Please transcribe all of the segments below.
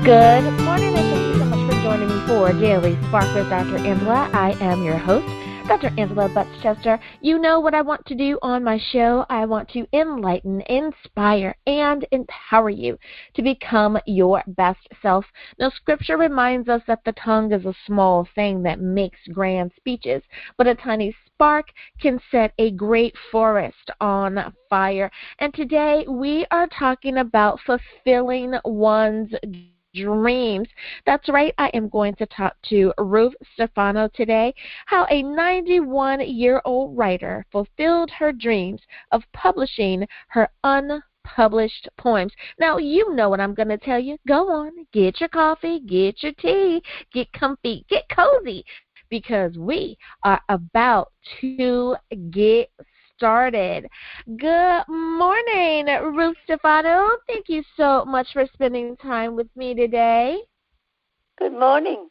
Good morning, and thank you so much for joining me for Daily Spark with Dr. Angela. I am your host, Dr. Angela Butchester. You know what I want to do on my show. I want to enlighten, inspire, and empower you to become your best self. Now, Scripture reminds us that the tongue is a small thing that makes grand speeches, but a tiny spark can set a great forest on fire. And today we are talking about fulfilling one's dreams. That's right, I am going to talk to Ruth Stefano today, how a 91-year-old writer fulfilled her dreams of publishing her unpublished poems. Now, you know what I'm going to tell you. Go on, get your coffee, get your tea, get comfy, get cozy, because we are about to get started. Good morning, Ruth Stefano. Thank you so much for spending time with me today. Good morning.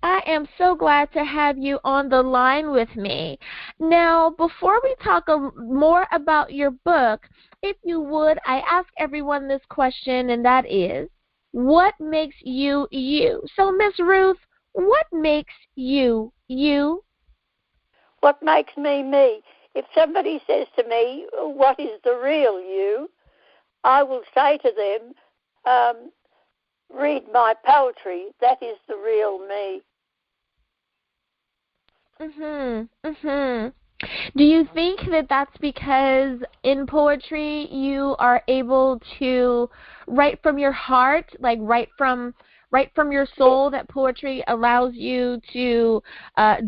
I am so glad to have you on the line with me. Now, before we talk more about your book, if you would, I ask everyone this question, and that is, what makes you you? So, Miss Ruth, what makes you you? What makes me me? If somebody says to me, what is the real you, I will say to them, read my poetry. That is the real me. Do you think that that's because in poetry you are able to write from your heart, like write from your soul, that poetry allows you to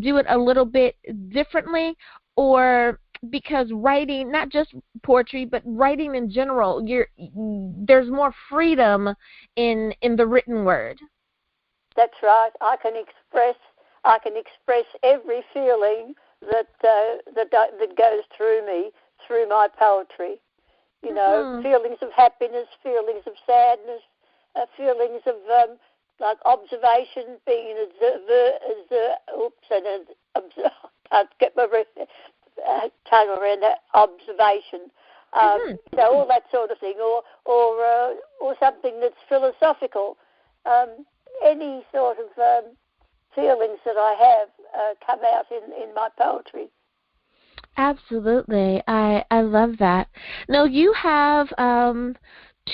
do it a little bit differently? Or because writing, not just poetry, but writing in general, there's more freedom in the written word? That's right. I can express every feeling that goes through me through my poetry. You know, feelings of happiness, feelings of sadness, feelings of like observation, being an observer. Can't get my tongue around that, observation. You know, all that sort of thing, or something that's philosophical. Any sort of feelings that I have come out in my poetry. Absolutely. I love that. Now, you have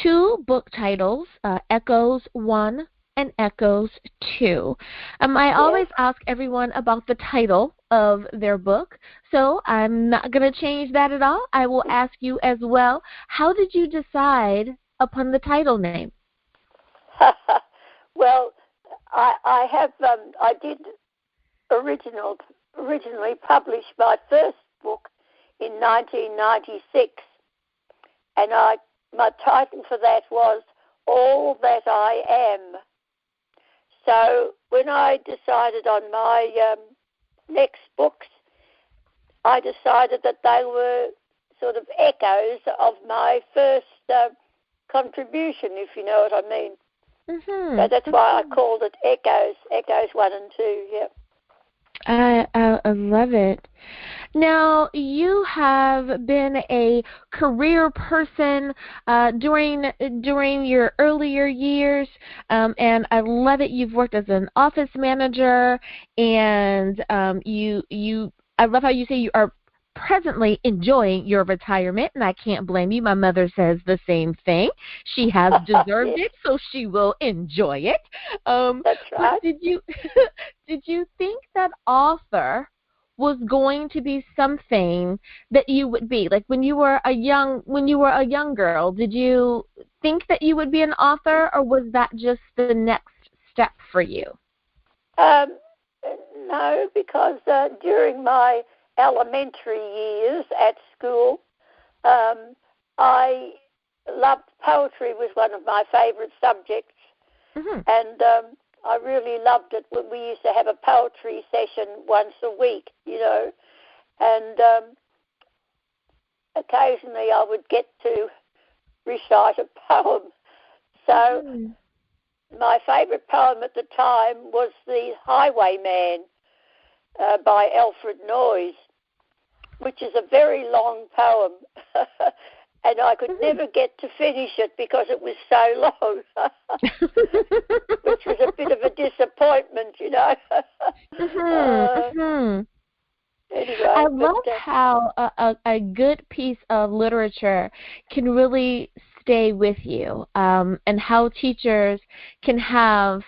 two book titles, Echoes 1 and Echoes 2. I always ask everyone about the title of their book, so I'm not going to change that at all. I will ask you as well, how did you decide upon the title name? Well, I did originally publish my first book in 1996, and my title for that was All That I Am. So when I decided on my next books, I decided that they were sort of echoes of my first contribution, if you know what I mean. So that's why I called it Echoes 1 and 2, yeah. I love it. Now, you have been a career person during your earlier years, and I love it. You've worked as an office manager, and I love how you say you are presently enjoying your retirement, and I can't blame you. My mother says the same thing. She has deserved it, so she will enjoy it. That's right. But did you think that author was going to be something that you would be? Like when you were a young girl, did you think that you would be an author, or was that just the next step for you? No, because during my elementary years at school, I loved poetry. Was one of my favorite subjects, and I really loved it when we used to have a poetry session once a week, you know, and occasionally I would get to recite a poem. So my favorite poem at the time was the Highwayman by Alfred Noyes, which is a very long poem. and I could never get to finish it because it was so long, which was a bit of a disappointment, you know. Anyway, I love how a good piece of literature can really stay with you, and how teachers can have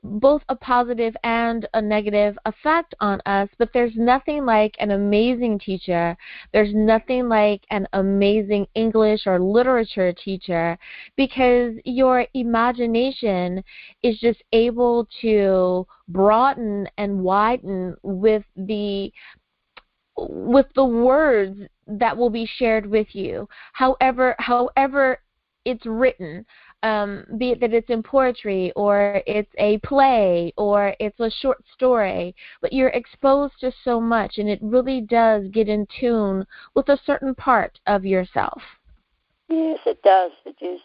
both a positive and a negative effect on us, but there's nothing like an amazing teacher. There's nothing like an amazing English or literature teacher, because your imagination is just able to broaden and widen with the words that will be shared with you, however it's written, be it that it's in poetry or it's a play or it's a short story, but you're exposed to so much, and it really does get in tune with a certain part of yourself. Yes, it does. It is.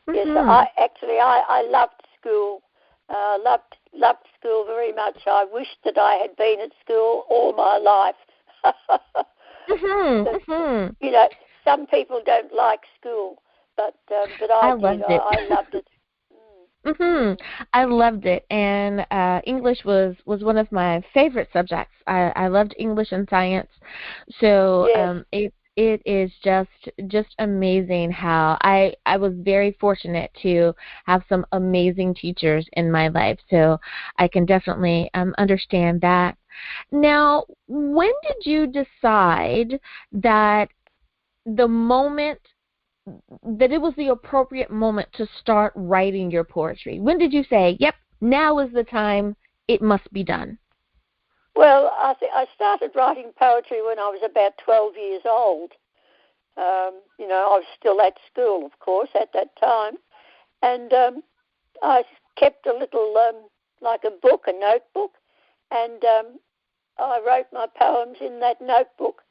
Yes, I loved school. Loved school very much. I wished that I had been at school all my life. You know, some people don't like school, but I loved did. it. I loved it. I loved it, and English was one of my favorite subjects. I loved English and science, so yes. It is just amazing how I was very fortunate to have some amazing teachers in my life, so I can definitely understand that. Now, when did you decide that the moment that it was the appropriate moment to start writing your poetry? When did you say, yep, now is the time, it must be done? Well, I started writing poetry when I was about 12 years old. You know, I was still at school, of course, at that time. And I kept a little, like a book, a notebook, and I wrote my poems in that notebook,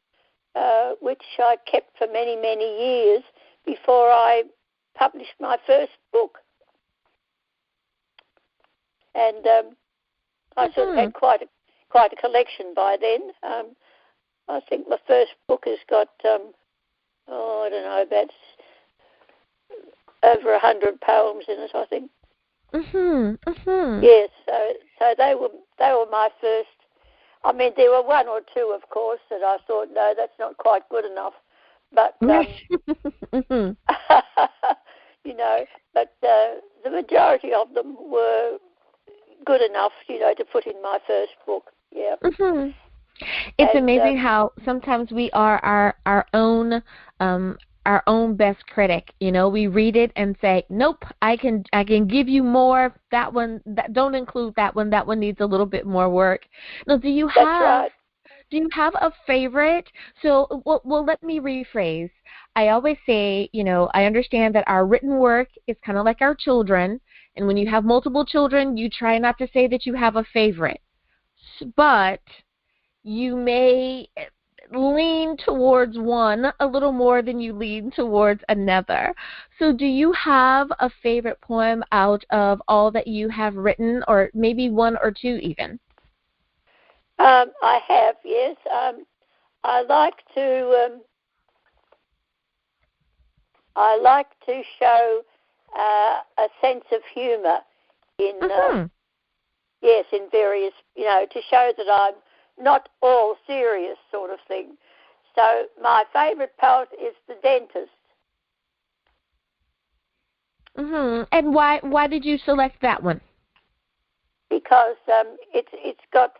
which I kept for many, many years before I published my first book. And I sort of had quite a collection by then. I think my first book has got, I don't know, about over 100 poems in it, I think. Yes, so they were my first. I mean, there were one or two, of course, that I thought, no, that's not quite good enough. But you know, but the majority of them were good enough, you know, to put in my first book. Yeah. It's amazing how sometimes we are our own best critic. You know, we read it and say, nope, I can give you more. That one, don't include that one. That one needs a little bit more work. Now, do you have a favorite? So, well, let me rephrase. I always say, you know, I understand that our written work is kind of like our children, and when you have multiple children, you try not to say that you have a favorite, but you may lean towards one a little more than you lean towards another. So do you have a favorite poem out of all that you have written, or maybe one or two even? I have, yes. I like to show a sense of humour in yes, in various, you know, to show that I'm not all serious sort of thing. So my favourite poet is The Dentist. And why did you select that one? Because it's got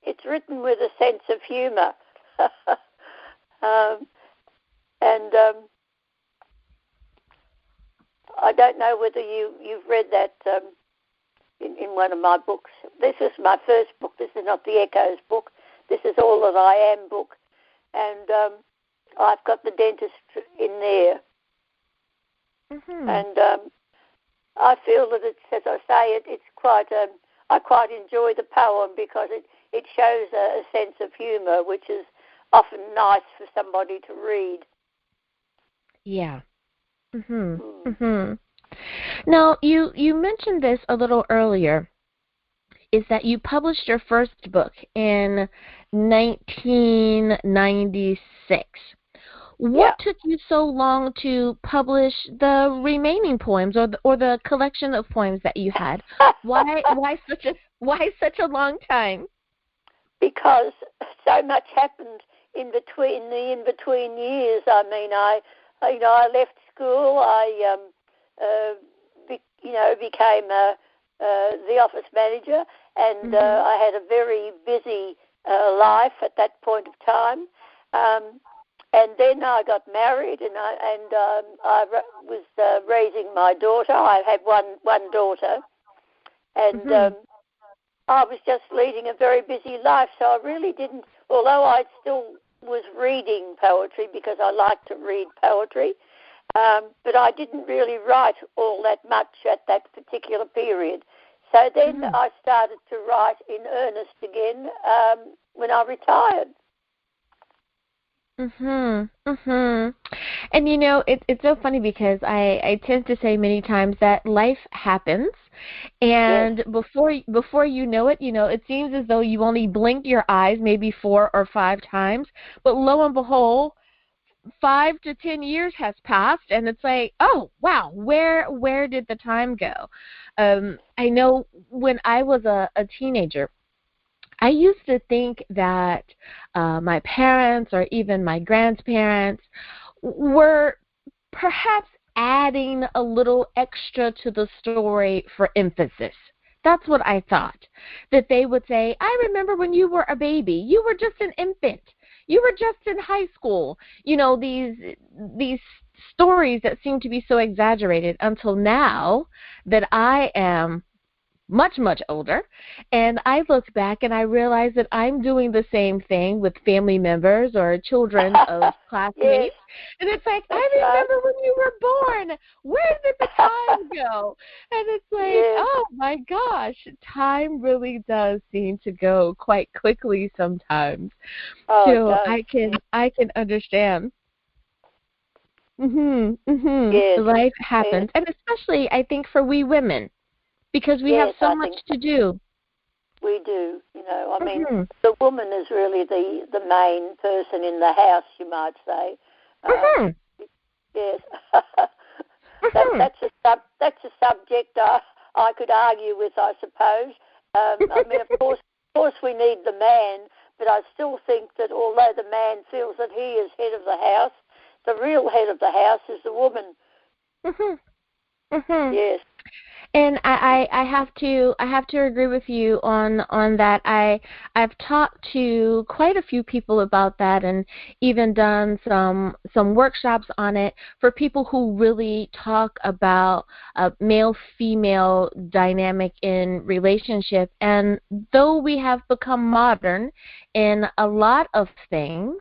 it's written with a sense of humour, and I don't know whether you've read that in one of my books. This is my first book. This is not the Echoes book. This is All That I Am book, and I've got The Dentist in there. And I feel that it's, as I say, it's quite. I quite enjoy the poem because it shows a sense of humour, which is often nice for somebody to read. Yeah. Now, you mentioned this a little earlier, is that you published your first book in 1996. What took you so long to publish the remaining poems, or the collection of poems that you had? Why such a long time? Because so much happened in between years. I mean, I left school. I became the office manager, and I had a very busy life at that point of time. And then I got married, and I was raising my daughter. I had one daughter, and I was just leading a very busy life, so I really didn't, although I still was reading poetry because I like to read poetry, but I didn't really write all that much at that particular period. So then I started to write in earnest again when I retired. And it's so funny because I tend to say many times that life happens, and before you know it, it seems as though you only blinked your eyes maybe 4 or 5 times, but lo and behold, 5 to 10 years has passed, and it's like, oh wow, where did the time go? I know when I was a teenager, I used to think that my parents or even my grandparents were perhaps adding a little extra to the story for emphasis. That's what I thought. That they would say, I remember when you were a baby. You were just an infant. You were just in high school. These stories that seem to be so exaggerated, until now that I am much, much older, and I look back and I realize that I'm doing the same thing with family members or children of classmates, and it's like, I remember when you were born. Where did the time go? And it's like, oh my gosh, time really does seem to go quite quickly sometimes. So I can understand. Life happens, and especially I think for we women, because we have so much to do. We do, I mean, the woman is really the main person in the house, you might say. Yes. That's a subject I could argue with, I suppose. I mean, of course we need the man, but I still think that although the man feels that he is head of the house, the real head of the house is the woman. Yes. And I have to agree with you on that. I've talked to quite a few people about that, and even done some workshops on it for people who really talk about male-female dynamic in relationship. And though we have become modern in a lot of things,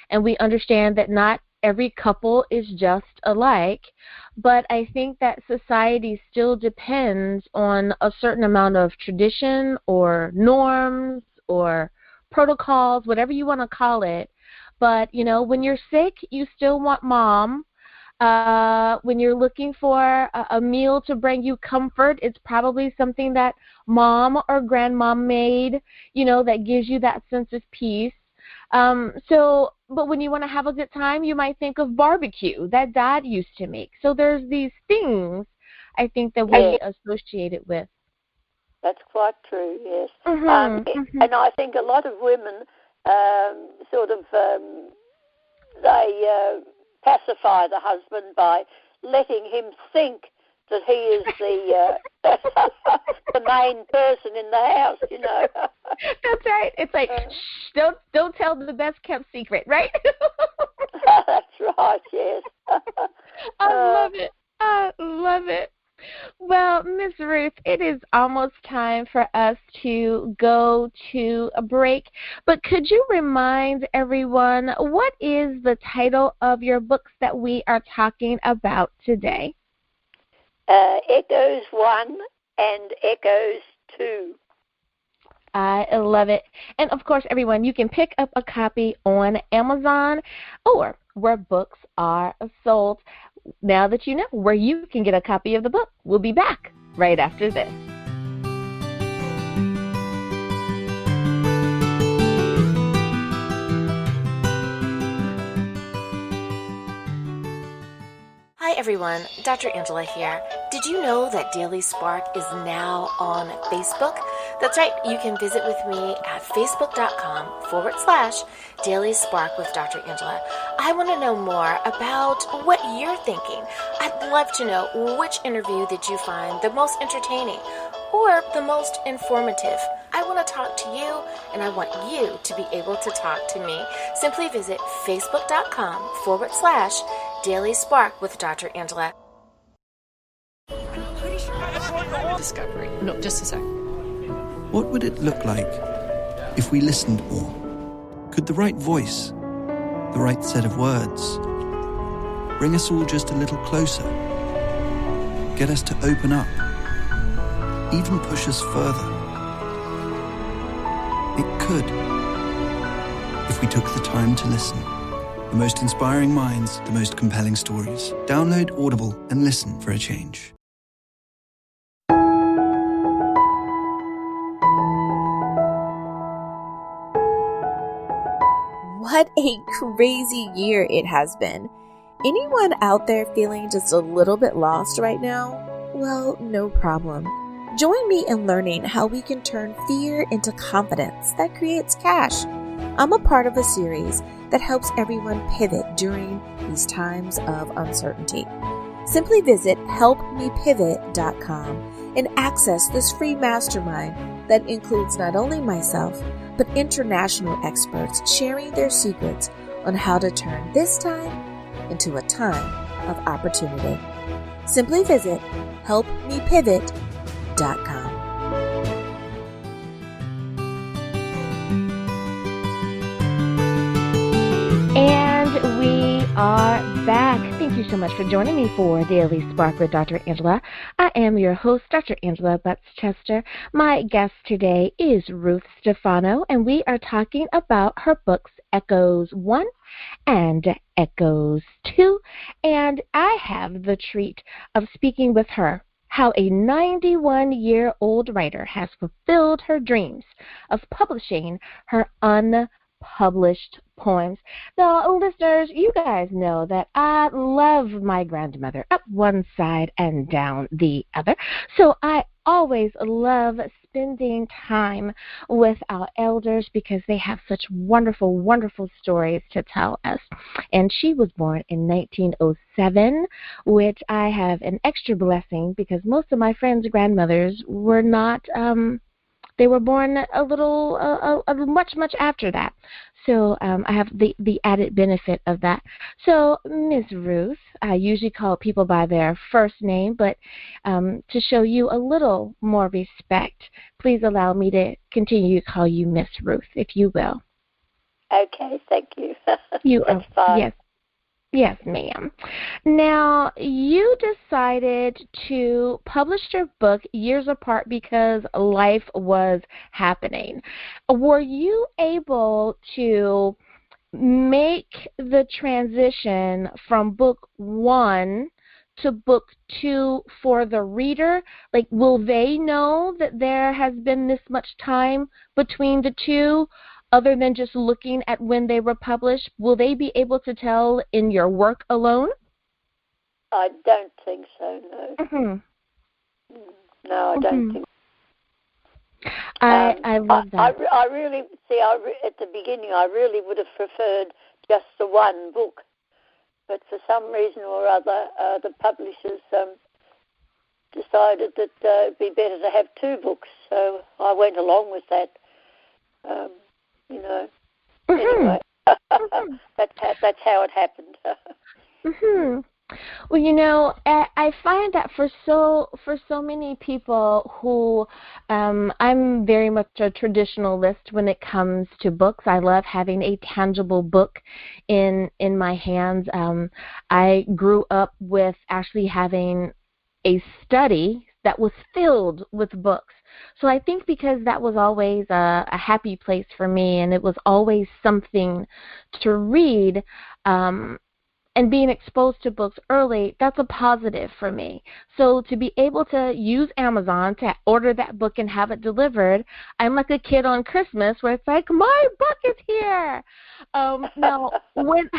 and we understand that not every couple is just alike, but I think that society still depends on a certain amount of tradition or norms or protocols, whatever you want to call it. But, when you're sick, you still want mom. When you're looking for a meal to bring you comfort, it's probably something that mom or grandmom made, that gives you that sense of peace. But when you want to have a good time, you might think of barbecue that Dad used to make. So there's these things, I think, that we associate it with. That's quite true, yes. And I think a lot of women they pacify the husband by letting him think that he is the main person in the house, That's right. It's like, shh, don't tell the best kept secret, right? That's right, yes. I love it. Well, Ms. Ruth, it is almost time for us to go to a break. But could you remind everyone, what is the title of your books that we are talking about today? Echoes 1 and Echoes 2. I love it. And, of course, everyone, you can pick up a copy on Amazon or where books are sold. Now that you know where you can get a copy of the book, we'll be back right after this. Hi everyone, Dr. Angela here. Did you know that Daily Spark is now on Facebook? That's right, you can visit with me at facebook.com/Daily Spark with Dr. Angela. I want to know more about what you're thinking. I'd love to know which interview did you find the most entertaining or the most informative. I want to talk to you, and I want you to be able to talk to me. Simply visit facebook.com/Daily Spark with Dr. Angela. Discovery. No, just a sec. What would it look like if we listened more? Could the right voice, the right set of words, bring us all just a little closer? Get us to open up? Even push us further? It could, if we took the time to listen. The most inspiring minds, the most compelling stories. Download Audible and listen for a change. What a crazy year it has been. Anyone out there feeling just a little bit lost right now? Well, no problem. Join me in learning how we can turn fear into confidence that creates cash. I'm a part of a series that helps everyone pivot during these times of uncertainty. Simply visit helpmepivot.com and access this free mastermind that includes not only myself, but international experts sharing their secrets on how to turn this time into a time of opportunity. Simply visit helpmepivot.com. And we are back. Thank you so much for joining me for Daily Spark with Dr. Angela. I am your host, Dr. Angela Butts-Chester. My guest today is Ruth Stefano, and we are talking about her books, Echoes 1 and Echoes 2. And I have the treat of speaking with her how a 91-year-old writer has fulfilled her dreams of publishing her unpublished poems. Now, listeners, you guys know that I love my grandmother up one side and down the other. So I always love spending time with our elders because they have such wonderful, wonderful stories to tell us. And she was born in 1907, which I have an extra blessing because most of my friends' grandmothers were not they were born much after that. So I have the added benefit of that. So Ms. Ruth, I usually call people by their first name, but to show you a little more respect, please allow me to continue to call you Miss Ruth, if you will. Okay, thank you. You That's are, fine. yes. Yes, ma'am. Now, you decided to publish your book years apart because life was happening. Were you able to make the transition from book 1 to book 2 for the reader? Like, will they know that there has been this much time between the two? Other than just looking at when they were published, will they be able to tell in your work alone? I don't think so, no. Mm-hmm. No, I don't think so. I love that. I really, at the beginning, I really would have preferred just the one book. But for some reason or other, the publishers decided that it'd be better to have 2 books. So I went along with that. Anyway, that's how it happened. Mm-hmm. Well, I find that for so many people who, I'm very much a traditionalist when it comes to books. I love having a tangible book in my hands. I grew up with actually having a study that was filled with books. So I think because that was always a happy place for me and it was always something to read, and being exposed to books early, that's a positive for me. So to be able to use Amazon to order that book and have it delivered, I'm like a kid on Christmas where it's like, my book is here. Now, when,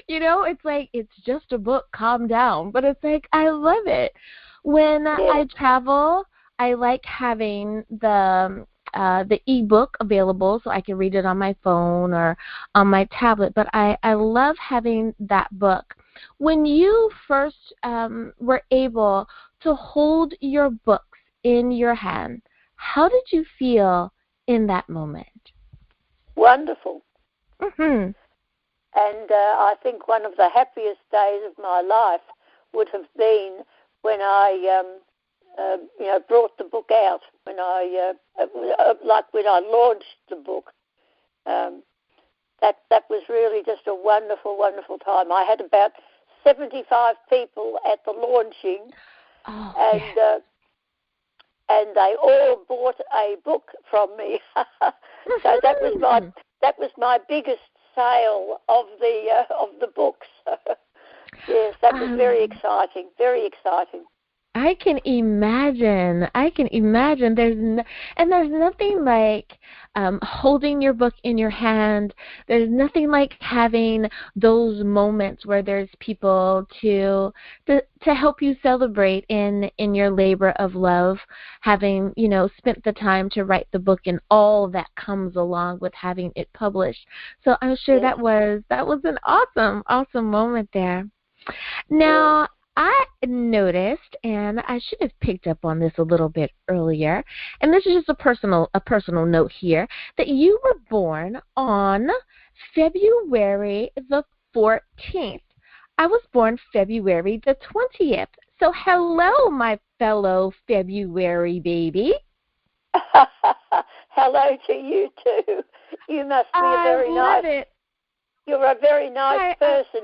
it's like, it's just a book, calm down. But it's like, I love it. When I travel, I like having the ebook available so I can read it on my phone or on my tablet, but I love having that book. When you first were able to hold your books in your hand, how did you feel in that moment? Wonderful. Mm-hmm. And I think one of the happiest days of my life would have been when I brought the book out, when I launched the book. That was really just a wonderful, wonderful time. I had about 75 people at the launching, and they all bought a book from me. So that was my biggest sale of the books. Yes, that was very exciting. Very exciting. I can imagine. There's nothing like holding your book in your hand. There's nothing like having those moments where there's people to help you celebrate in your labor of love, having spent the time to write the book and all that comes along with having it published. So I'm sure that was an awesome moment there. Now, I noticed, and I should have picked up on this a little bit earlier, and this is just a personal note here, that you were born on February the 14th. I was born February the 20th. So hello, my fellow February baby. Hello to you, too. You must be a very nice... It. You're a very nice person.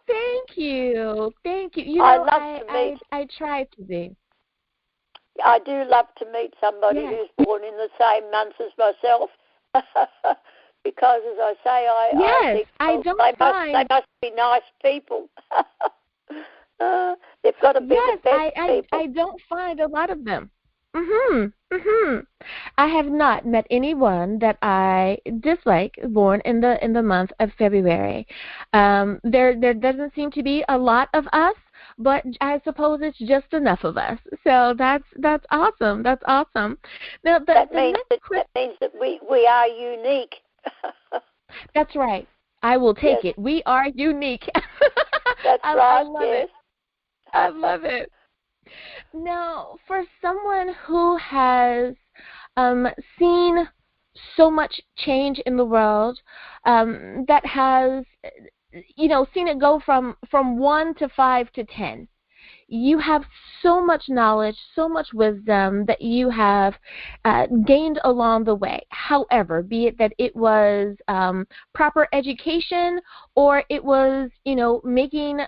Thank you. I try to be. I do love to meet somebody who's born in the same month as myself. Because, as I say, they must be nice people. They've got to be the best people. I don't find a lot of them. I have not met anyone that I dislike born in the month of February. There doesn't seem to be a lot of us, but I suppose it's just enough of us. So that's awesome. That's awesome. Now that means that we are unique. That's right. I will take it. We are unique. That's right. I love it. I love it. Now, for someone who has seen so much change in the world, that has, seen it go from 1 to 5 to 10, you have so much knowledge, so much wisdom that you have gained along the way. However, be it that it was proper education or it was, making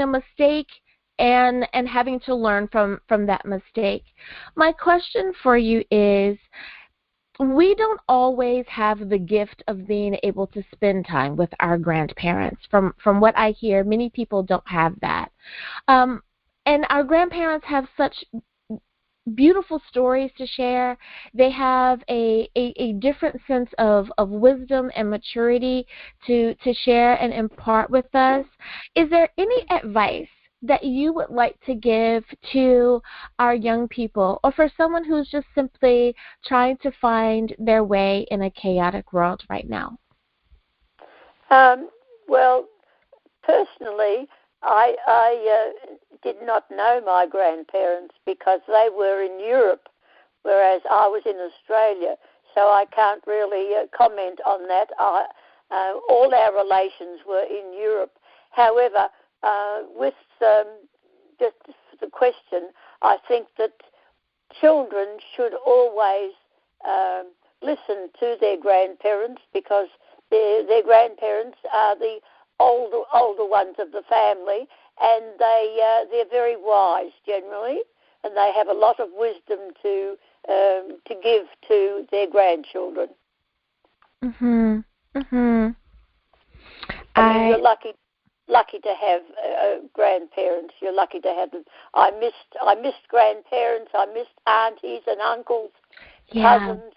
a mistake and having to learn from that mistake. My question for you is, we don't always have the gift of being able to spend time with our grandparents. From what I hear, many people don't have that. And our grandparents have such beautiful stories to share. They have a different sense of wisdom and maturity to share and impart with us. Is there any advice that you would like to give to our young people, or for someone who's just simply trying to find their way in a chaotic world right now? Well, personally, I did not know my grandparents because they were in Europe, whereas I was in Australia, so I can't really comment on that. All our relations were in Europe. However, with just the question, I think that children should always listen to their grandparents, because their grandparents are the older ones of the family, and they're very wise generally, and they have a lot of wisdom to give to their grandchildren. I mean, you're lucky to have grandparents. You're lucky to have them. I missed grandparents. I missed aunties and uncles, cousins.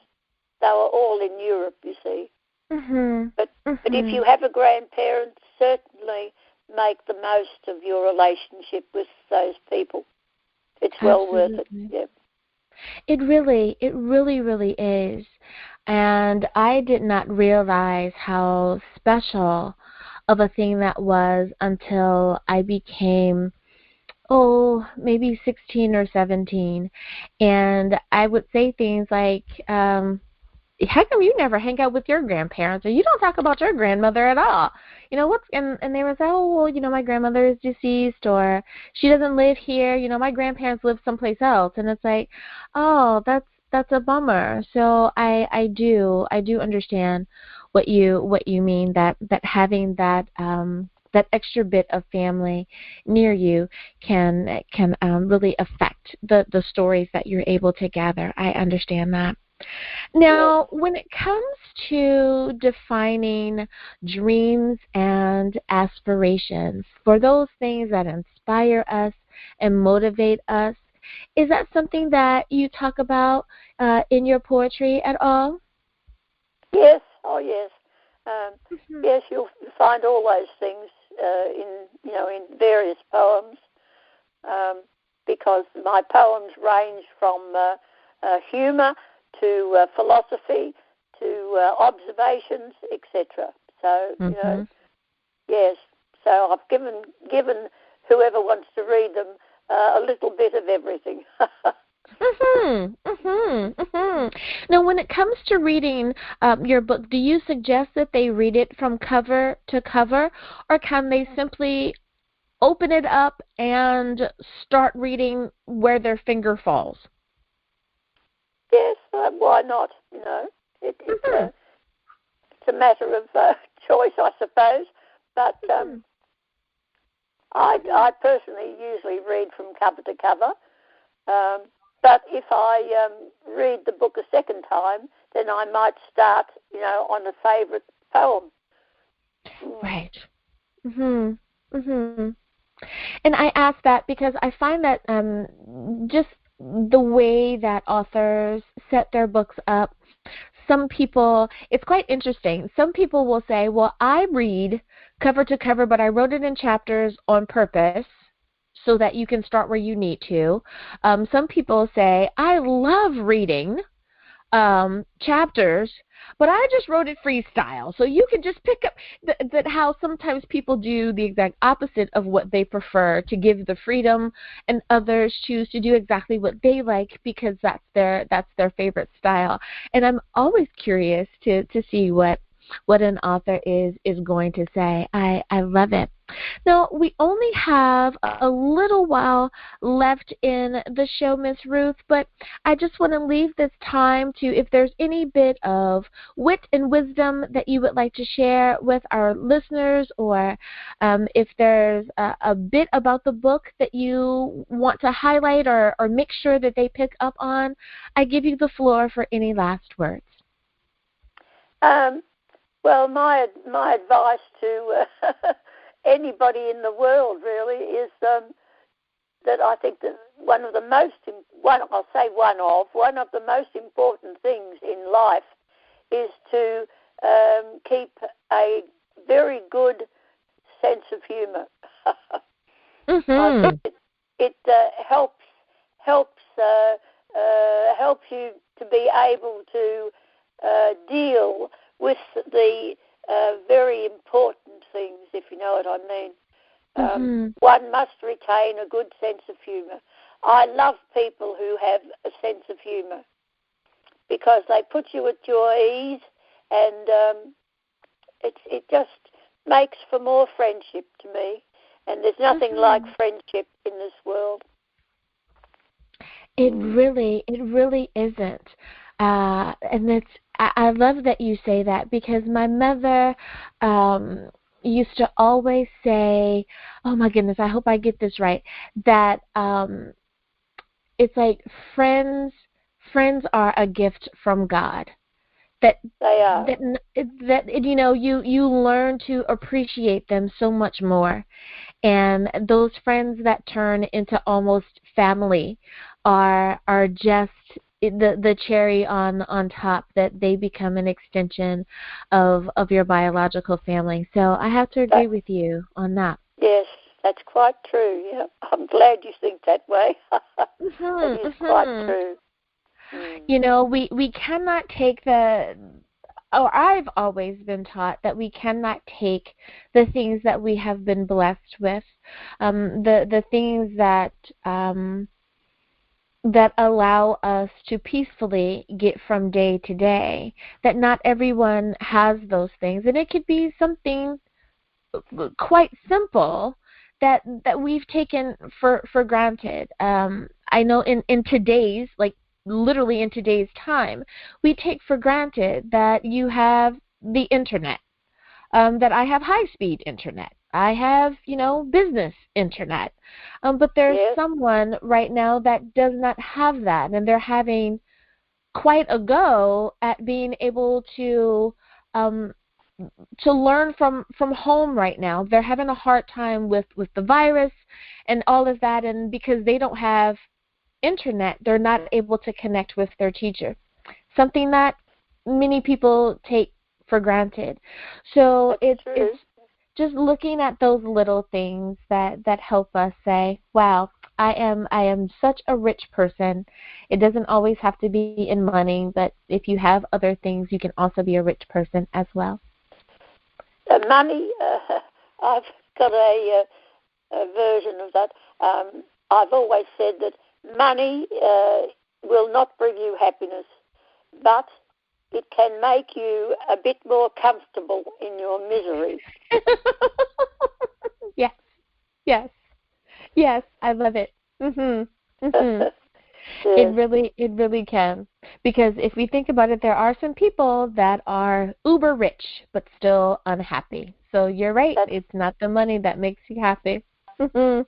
They were all in Europe, you see. Mm-hmm. But if you have a grandparent, certainly make the most of your relationship with those people. It's well worth it. Yeah. It really, really is. And I did not realize how special of a thing that was until I became, maybe 16 or 17. And I would say things like, how come you never hang out with your grandparents, or you don't talk about your grandmother at all? And they would say, my grandmother is deceased, or she doesn't live here. My grandparents live someplace else. And it's like, oh, that's a bummer. So I do understand what you mean, that having that extra bit of family near you can really affect the stories that you're able to gather. I understand that. Now, when it comes to defining dreams and aspirations, for those things that inspire us and motivate us, is that something that you talk about in your poetry at all? Yes. Oh, yes. Yes, you'll find all those things in various poems, because my poems range from humour to philosophy to observations, etc. So yes. So I've given whoever wants to read them a little bit of everything. Now, when it comes to reading your book, do you suggest that they read it from cover to cover, or can they simply open it up and start reading where their finger falls? Yes, why not? It's a matter of choice, I suppose. But I personally usually read from cover to cover. But if I read the book a second time, then I might start, on a favourite poem. Right. And I ask that because I find that just the way that authors set their books up, some people, it's quite interesting. Some people will say, well, I read cover to cover, but I wrote it in chapters on purpose so that you can start where you need to. Some people say, I love reading chapters, but I just wrote it freestyle. So you can just pick up that how sometimes people do the exact opposite of what they prefer, to give the freedom, and others choose to do exactly what they like because that's their favorite style. And I'm always curious to see what an author is going to say. I love it. Now, we only have a little while left in the show, Miss Ruth, but I just want to leave this time to, if there's any bit of wit and wisdom that you would like to share with our listeners, or if there's a bit about the book that you want to highlight or make sure that they pick up on, I give you the floor for any last words. Well, my advice to anybody in the world really is that I think that one of the most important things in life is to keep a very good sense of humour. I think it helps you to be able to deal with the very important things, if you know what I mean. One must retain a good sense of humour. I love people who have a sense of humour because they put you at your ease, and it just makes for more friendship to me. And there's nothing like friendship in this world. It really isn't. And I love that you say that, because my mother used to always say, oh my goodness, I hope I get this right, that it's like friends are a gift from God. that They are. that you know, you learn to appreciate them so much more. And those friends that turn into almost family are just the cherry on top, that they become an extension of your biological family. So I have to agree with you on that. Yes, that's quite true. Yeah, I'm glad you think that way. It is quite true. You know, we cannot take I've always been taught that we cannot take the things that we have been blessed with, the things that that allow us to peacefully get from day to day, that not everyone has those things. And it could be something quite simple that we've taken for granted. I know in today's, like literally in today's time, we take for granted that you have the internet, that I have high-speed internet. I have, business internet. But there's someone right now that does not have that, and they're having quite a go at being able to learn from home right now. They're having a hard time with the virus and all of that, and because they don't have internet, they're not able to connect with their teacher, something that many people take for granted. So it's just looking at those little things that help us say, wow, I am such a rich person. It doesn't always have to be in money, but if you have other things, you can also be a rich person as well. Money, I've got a version of that. I've always said that money will not bring you happiness, but it can make you a bit more comfortable in your misery. Yes, I love it. It really can. Because if we think about it, there are some people that are uber rich but still unhappy. So you're right. It's not the money that makes you happy. No,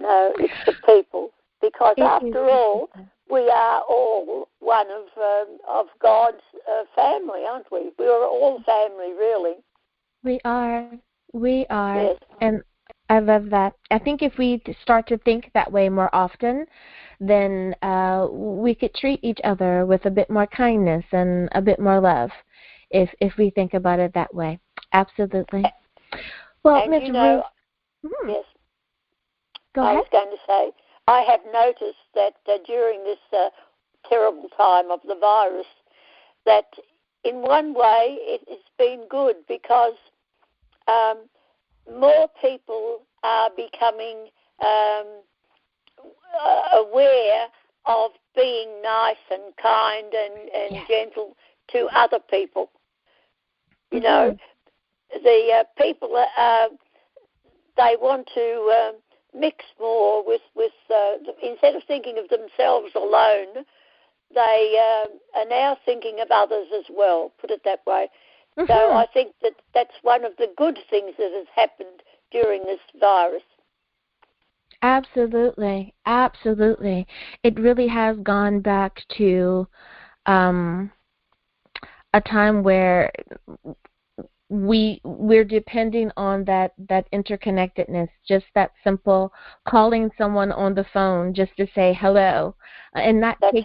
it's the people. Because after all, we are all one of God's family, aren't we? We are all family, really. We are. Yes. And I love that. I think if we start to think that way more often, then we could treat each other with a bit more kindness and a bit more love, if we think about it that way. Absolutely. Well, Ms. Ruth. Yes. Go ahead. I was going to say, I have noticed that during this terrible time of the virus, that in one way it has been good, because more people are becoming aware of being nice and kind and gentle to other people. You know, the people, they want to mix more with instead of thinking of themselves alone, they are now thinking of others as well, put it that way. So I think that's one of the good things that has happened during this virus. Absolutely. It really has gone back to a time where we're depending on that interconnectedness, just that simple calling someone on the phone just to say hello, and not taking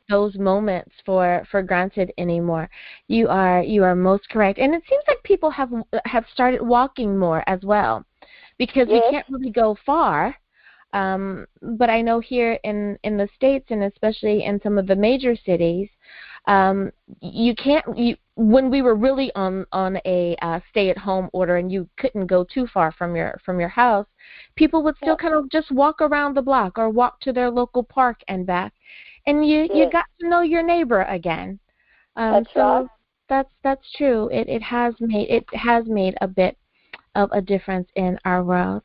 those moments for granted anymore. You are most correct, and it seems like people have started walking more as well, because we can't really go far. But I know here in the States, and especially in some of the major cities, when we were really on a stay-at-home order and you couldn't go too far from your house, people would still kind of just walk around the block or walk to their local park and back, and you got to know your neighbor again. That's true. It has made a bit of a difference in our world.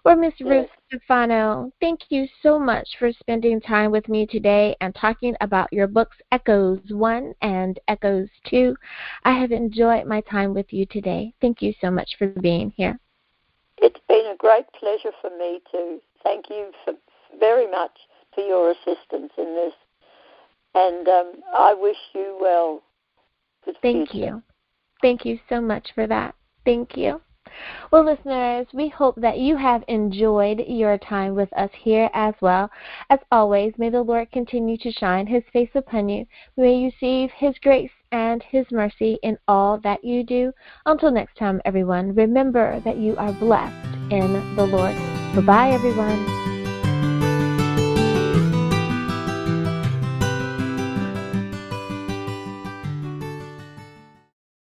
Well, Miss Ruth Stefano, thank you so much for spending time with me today and talking about your books, Echoes 1 and Echoes 2. I have enjoyed my time with you today. Thank you so much for being here. It's been a great pleasure for me too. Thank you very much for your assistance in this. And I wish you well. Thank you. Thank you so much for that. Thank you. Well, listeners, we hope that you have enjoyed your time with us here as well. As always, may the Lord continue to shine His face upon you. May you receive His grace and His mercy in all that you do. Until next time, everyone, remember that you are blessed in the Lord. Bye-bye, everyone.